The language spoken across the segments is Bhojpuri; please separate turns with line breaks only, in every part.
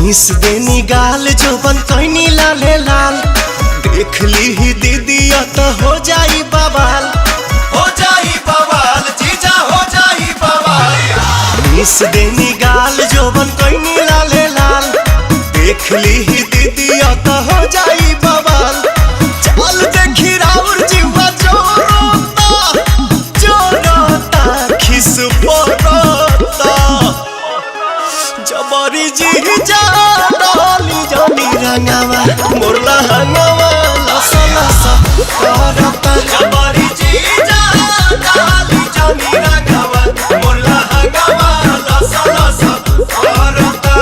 मिस देनी गाल जोबन कैनी लाले लाल देख ली ही दीदी तो हो जाई बवाल जीजा हो जाई बवाल। मिस देनी गाल जोबन कैनी लाले लाल देख ली ही दीदी तो हो जाई बवाल। चल देखी राउर जीवा जोरोता खिस पड़ता जबरी जीजा डाली जनी रंगावा मोरला हंगावा लसा लसा करता जबरी जीजा डाली जनी रंगावा मोरला हंगावा लसा लसा करता।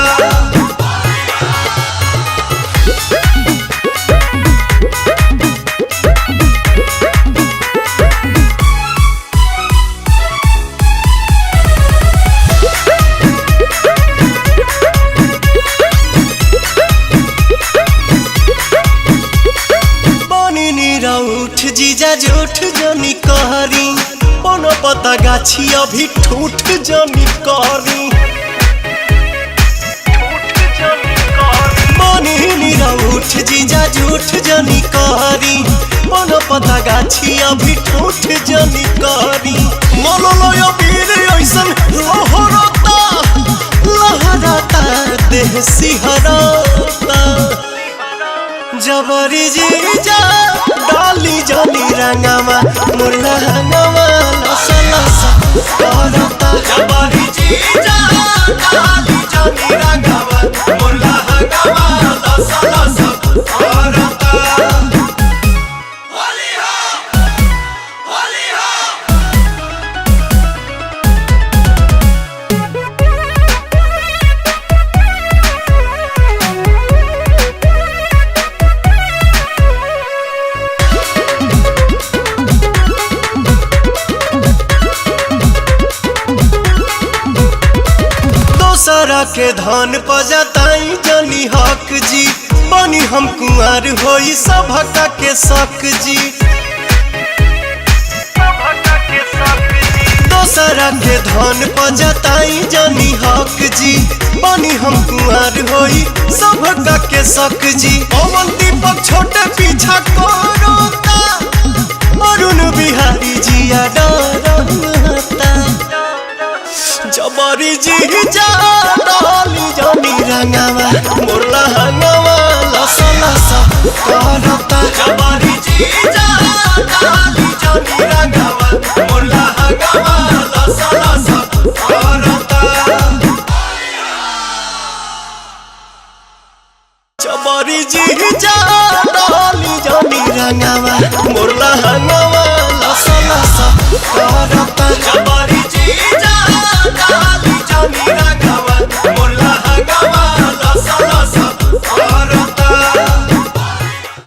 उठ जीजा झूठ जनी कहरी कोनो पता गाछी अभी ठूठ जनी कहरी उठ जीजा झूठ जनी कहरी कोनो पता गाछी अभी ठूठ जनी कहरी। मललय वीर ऐसन लहरता लहरता देह सिहरता जबरी जीजा डाली जनी रंगावा मोरला हंगावा लसा लसा करता जबरी जीजा डाली जनी रंगावा मोरला हंगावा लसा लसा करता। होली हो होली हो दोसरा के धन पजताई जनी हक जी बनी हम कुंवर होई सभका के शक जी। दोसरा के धन पजताई जनी हक जी बनी हम कुंवर होई सभका के शक जी। पवन दीपक छोटे पीछा करता अरुण बिहारी जिया डरता जबरी जीजा डाली जनी रंगावा मोरला हंगावा लसा लसा करता जबरी जीजा।